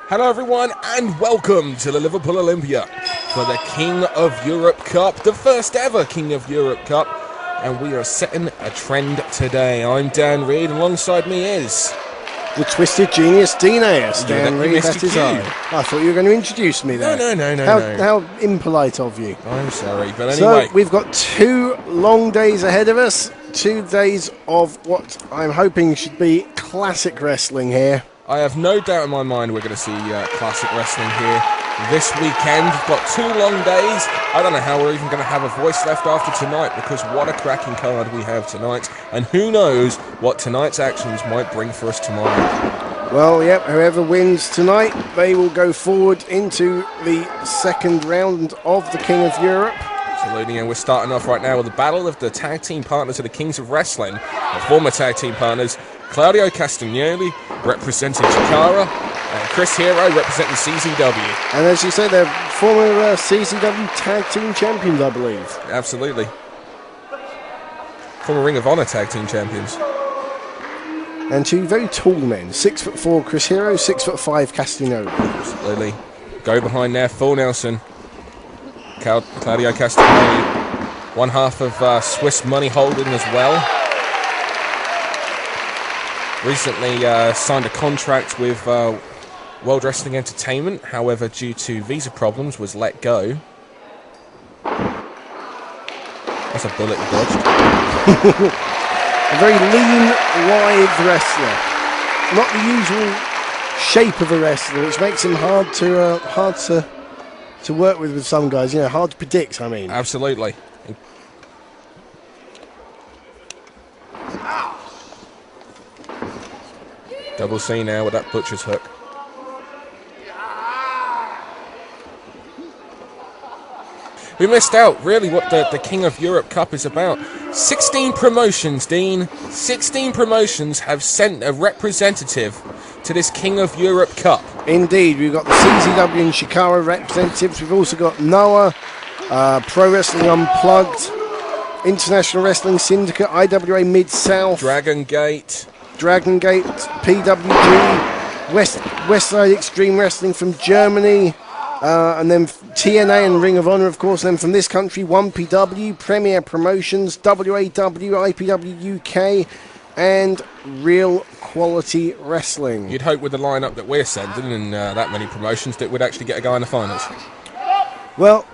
Hello everyone and welcome to the Liverpool Olympia for the King of Europe Cup, the first ever King of Europe Cup, and we are setting a trend today. I'm Dan Reed, and alongside me is... the Twisted Genius Dean Ayers. Dan Reed, that is I. I thought you were going to introduce me there. No. How impolite of you. I'm sorry, but anyway. So, we've got 2 long days ahead of us. 2 days of what I'm hoping should be classic wrestling here. I have no doubt in my mind we're going to see classic wrestling here this weekend. We've got 2 long days. I don't know how we're even going to have a voice left after tonight, because what a cracking card we have tonight. And who knows what tonight's actions might bring for us tomorrow. Well, yep, whoever wins tonight, they will go forward into the second round of the King of Europe. Absolutely, and we're starting off right now with the battle of the tag team partners of the Kings of Wrestling, the former tag team partners, Claudio Castagnoli representing Chikara, and Chris Hero representing CZW. And as you say, they're former CZW tag team champions, I believe. Absolutely. Former Ring of Honor tag team champions. And 2 very tall men, 6'4" Chris Hero, 6'5" Castagnoli. Absolutely. Go behind there, full Nelson. Claudio Castagnoli, one half of Swiss Money Holding as well. Recently signed a contract with World Wrestling Entertainment, however, due to visa problems, was let go. That's a bullet he dodged. A very lean, wide wrestler. Not the usual shape of a wrestler, which makes him hard to work with some guys. You know, hard to predict, I mean. Absolutely. Double C now with that butcher's hook. We missed out, really, what the King of Europe Cup is about. 16 promotions, Dean. 16 promotions have sent a representative to this King of Europe Cup. Indeed, we've got the CZW and Chikara representatives. We've also got Noah, Pro Wrestling Unplugged, International Wrestling Syndicate, IWA Mid-South, Dragon Gate, PWG, Westside Extreme Wrestling from Germany, and then TNA and Ring of Honor, of course. And then from this country, 1PW, Premier Promotions, WAW, IPW UK, and Real Quality Wrestling. You'd hope with the lineup that we're sending and that many promotions that we'd actually get a guy in the finals. Well,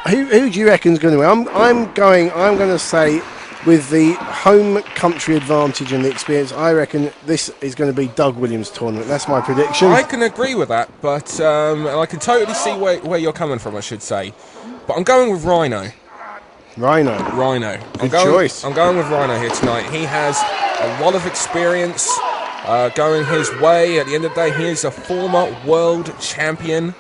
who do you reckon's going to win? I'm going to say, with the home country advantage and the experience, I reckon this is going to be Doug Williams' tournament. That's my prediction. I can agree with that, but I can totally see where you're coming from, I should say. But I'm going with Rhino. Good choice. I'm going with Rhino here tonight. He has a lot of experience going his way. At the end of the day, he is a former world champion.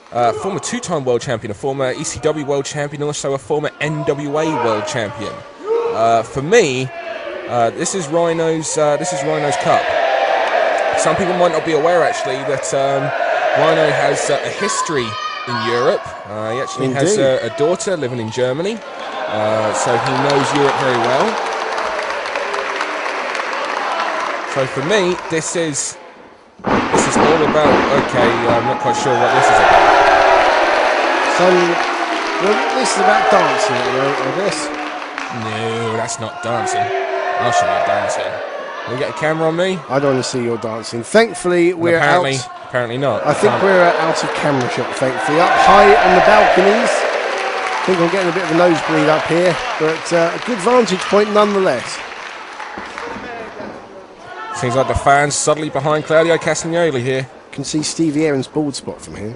Former 2-time world champion, a former ECW world champion, also a former NWA world champion. For me, this is Rhino's cup. Some people might not be aware, actually, that Rhino has a history in Europe. He actually has a daughter living in Germany, so he knows Europe very well. So for me, this is all about. Okay, I'm not quite sure what this is about. Well, this is about dancing, I guess. No, that's not dancing. I should be dancing. Can we get a camera on me? I don't want to see your dancing. Thankfully, we're apparently not. I think we're out of camera shot, thankfully. Up high on the balconies. I think I'm getting a bit of a nosebleed up here, but a good vantage point nonetheless. Seems like the fans suddenly behind Claudio Castagnoli here. You can see Stevie Aaron's bald spot from here.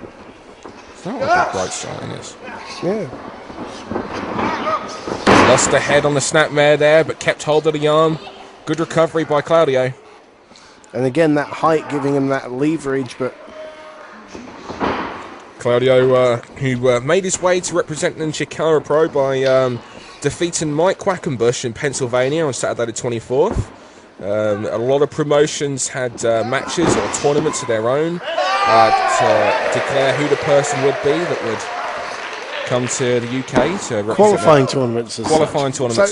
It's not what the bright sign is. Yeah. Lost the head on the snapmare there, but kept hold of the arm. Good recovery by Claudio. And again, that height giving him that leverage, but... Claudio, who made his way to representing Chikara Pro by defeating Mike Quackenbush in Pennsylvania on Saturday the 24th. A lot of promotions had matches or tournaments of their own to declare who the person would be that would come to the UK to represent qualifying tournaments as such.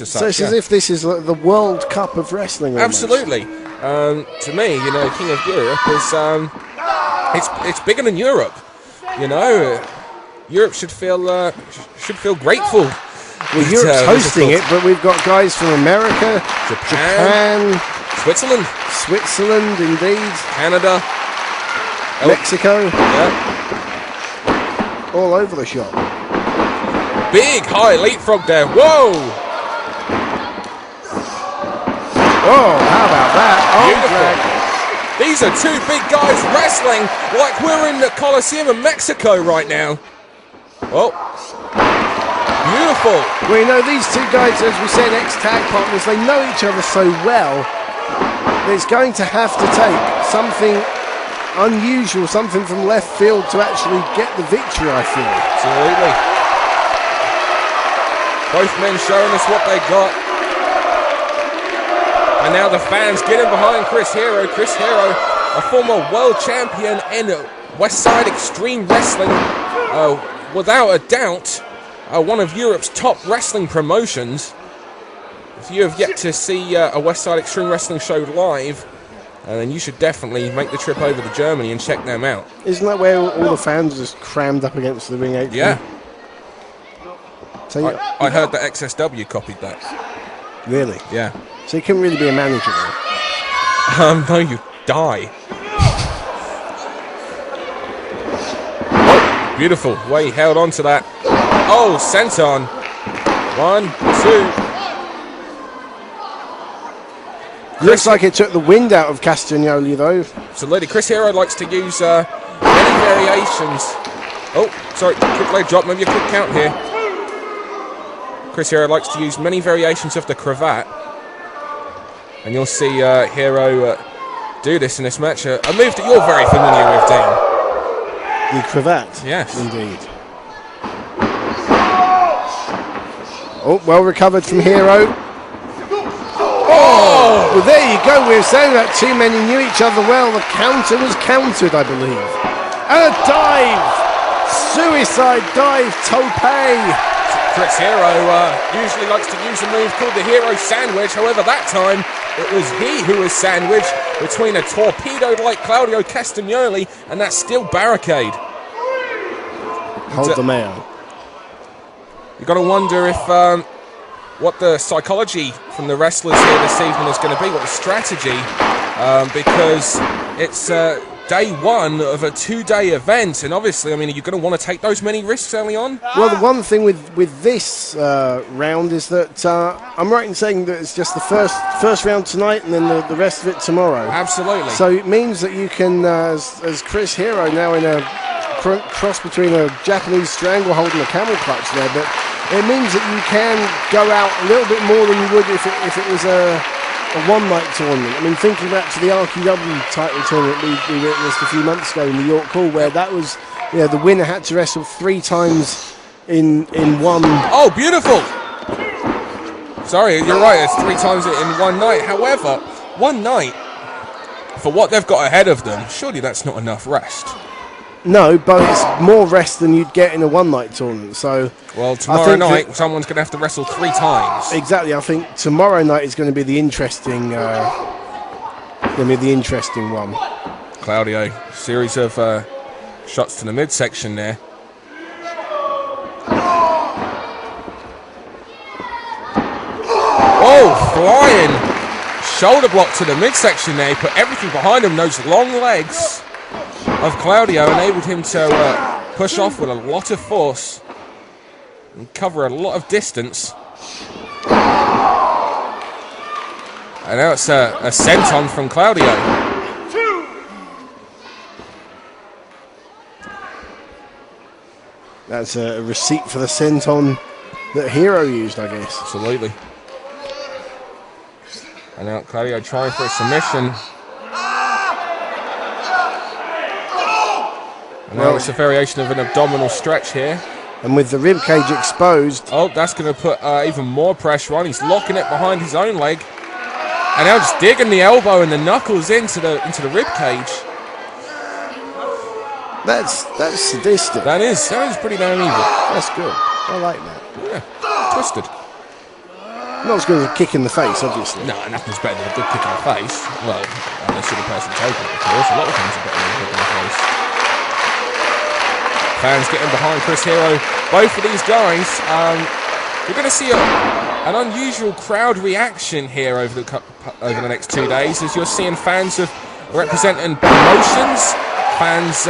So it's as if this is like the World Cup of wrestling almost. Absolutely. To me, King of Europe is It's bigger than Europe. You know, Europe should feel grateful. Well, Europe's hosting it, but we've got guys from America, Japan, Switzerland, indeed, Canada, Mexico, yeah, all over the shop. Big high leapfrog there. Whoa! Oh, how about that? Beautiful. These are two big guys wrestling like we're in the Coliseum of Mexico right now. Oh. Beautiful. Well, you know, these two guys, as we said, ex-tag partners, they know each other so well that it's going to have to take something unusual, something from left field to actually get the victory, I feel. Absolutely. Both men showing us what they got. And now the fans getting behind Chris Hero. Chris Hero, a former world champion in Westside Extreme Wrestling, without a doubt. One of Europe's top wrestling promotions. If you have yet to see a Westside Extreme Wrestling show live, then you should definitely make the trip over to Germany and check them out. Isn't that where all the fans are just crammed up against the ring apron? Yeah. So I heard that XSW copied that. Really? Yeah. So you couldn't really be a manager then? No, you die. Beautiful. Way he held on to that. Oh, senton. 1, 2. Looks like it took the wind out of Castagnoli, though. Absolutely. Chris Hero likes to use many variations. Oh, sorry. Quick leg drop. Maybe a quick count here. Chris Hero likes to use many variations of the cravat. And you'll see Hero do this in this match. A move that you're very familiar with, Dan. The cravat? Yes. Indeed. Oh, well recovered from Hero. Oh! Well, there you go. We were saying that two men who knew each other well. The counter was countered, I believe. And a dive! Suicide dive, tope! Chris Hero usually likes to use a move called the Hero Sandwich. However, that time it was he who was sandwiched between a torpedo like Claudio Castagnoli and that steel barricade. Hold the mail. You've got to wonder if what the psychology from the wrestlers here this evening is going to be, what the strategy, because it's day one of a 2-day event, and obviously, I mean, are you going to want to take those many risks early on? Well, the one thing with this round is that I'm right in saying that it's just the first round tonight and then the rest of it tomorrow. Absolutely. So it means that you can, as Chris Hero now in a cross between a Japanese stranglehold and a camel clutch there, but it means that you can go out a little bit more than you would if it was a one-night tournament. I mean, thinking back to the RQW title tournament we witnessed a few months ago in the York Hall, where that was, you know, the winner had to wrestle 3 times in one. Oh, beautiful! Sorry, you're right. It's 3 times in one night. However, one night for what they've got ahead of them, surely that's not enough rest. No, but it's more rest than you'd get in a one-night tournament. So, well, tomorrow night someone's going to have to wrestle 3 times. Exactly. I think tomorrow night is going to be the interesting. One. Claudio, series of shots to the midsection there. Oh, flying shoulder block to the midsection there. He put everything behind him. Those long legs of Claudio enabled him to push off with a lot of force and cover a lot of distance. And now it's a senton from Claudio. That's a receipt for the senton that Hero used, I guess. Absolutely. And now Claudio trying for a submission. And now it's a variation of an abdominal stretch here. And with the rib cage exposed. Oh, that's going to put even more pressure on. He's locking it behind his own leg. And now just digging the elbow and the knuckles into the rib cage. That's sadistic. That is pretty damn evil. That's good. I like that. Yeah, twisted. Not as good as a kick in the face, obviously. No, nothing's better than a good kick in the face. Well, unless you're the person taking it, of course. A lot of things are better than a kick in the face. Fans getting behind Chris Hero. Both of these guys, we're going to see an unusual crowd reaction here over the next 2 days, as you're seeing fans of representing promotions, fans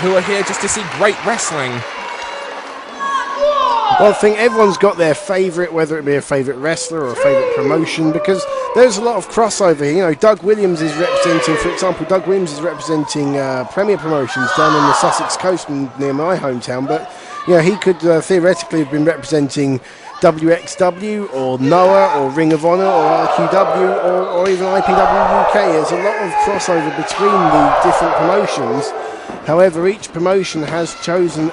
who are here just to see great wrestling. Well, I think everyone's got their favourite, whether it be a favourite wrestler or a favourite promotion, because there's a lot of crossover here. You know, Doug Williams is representing, for example, Premier Promotions down on the Sussex coast near my hometown, but, you know, he could theoretically have been representing WXW or Noah or Ring of Honor or RQW or even IPW UK. There's a lot of crossover between the different promotions. However, each promotion has chosen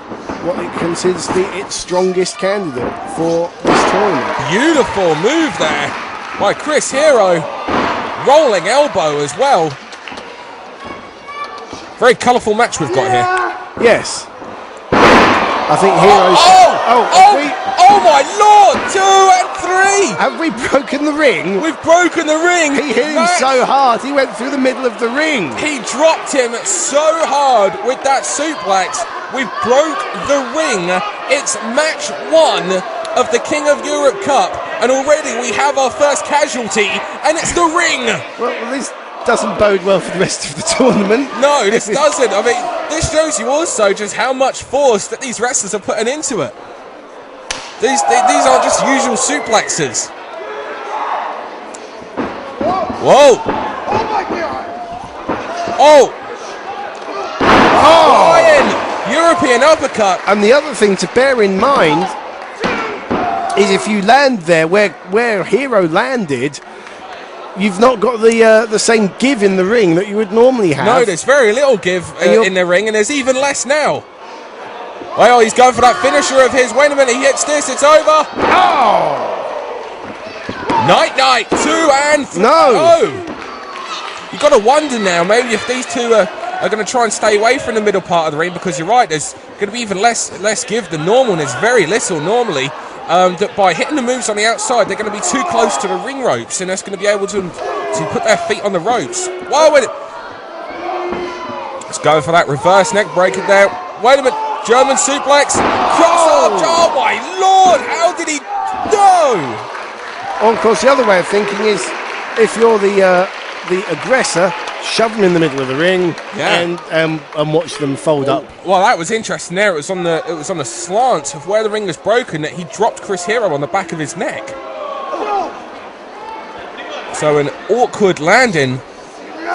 what it considers to be its strongest candidate for this tournament. Beautiful move there by Chris Hero. Rolling elbow as well. Very colourful match we've got here. Yes. I think Hero's... Oh my lord! 2 and 3! Have we broken the ring? We've broken the ring! He hit him so hard, he went through the middle of the ring. He dropped him so hard with that suplex. We broke the ring. It's match 1 of the King of Europe Cup, and already we have our first casualty, and it's the ring! Well, this doesn't bode well for the rest of the tournament. No, this doesn't. I mean, this shows you also just how much force that these wrestlers are putting into it. These aren't just usual suplexes. Whoa! Oh! Ryan! European uppercut. And the other thing to bear in mind is if you land there where Hero landed, you've not got the same give in the ring that you would normally have. No, there's very little give in the ring, and there's even less now. Well, he's going for that finisher of his. Wait a minute, he hits this, it's over. Oh! Night, 2 and 3. No! You've got to wonder now, maybe if these two are going to try and stay away from the middle part of the ring, because you're right, there's going to be even less give than normal, and there's very little normally. That by hitting the moves on the outside, they're going to be too close to the ring ropes, and that's going to be able to put their feet on the ropes. Whoa, wait. Let's go for that reverse neck breaker there. Wait a minute. German suplex. Cross arm. Oh my lord. How did he go? Well, of course, the other way of thinking is if you're the aggressor, shove them in the middle of the ring and watch them fold up. Well, that was interesting there. It was on the slant of where the ring was broken that he dropped Chris Hero on the back of his neck. So an awkward landing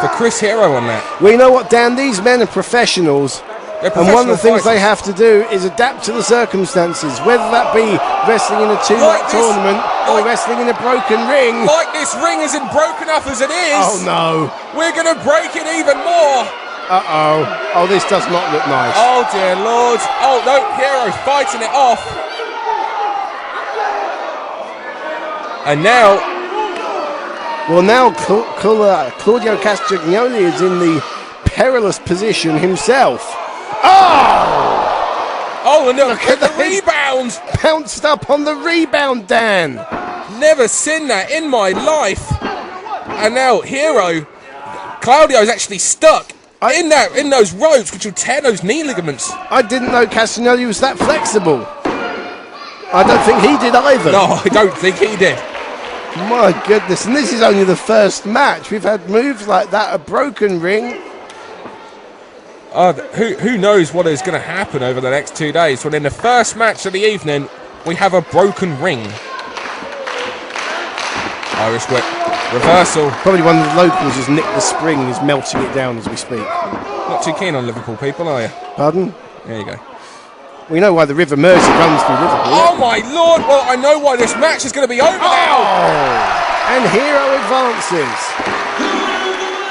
for Chris Hero on that. Well, you know what, Dan? These men are professionals. And one of the things they have to do is adapt to the circumstances, whether that be wrestling in a two-night tournament or wrestling in a broken ring. Like this ring isn't broken up as it is. Oh, no. We're going to break it even more. Uh-oh. Oh, this does not look nice. Oh, dear Lord. Oh, no, Hero fighting it off. And now... Well, now Claudio Castagnoli is in the perilous position himself. Oh! Oh, and look at the rebound! Pounced up on the rebound, Dan. Never seen that in my life. And now Hero, Claudio's actually stuck in those ropes, which will tear those knee ligaments. I didn't know Castagnoli was that flexible. I don't think he did either. No, I don't think he did. My goodness, and this is only the first match. We've had moves like that, a broken ring. Who knows what is going to happen over the next 2 days, when in the first match of the evening, we have a broken ring. Irish whip. Reversal. Probably one of the locals has nicked the spring and is melting it down as we speak. Not too keen on Liverpool people, are you? Pardon? There you go. We know why the River Mersey runs through Liverpool. Oh my lord! Well, I know why this match is going to be over now! And Hero advances.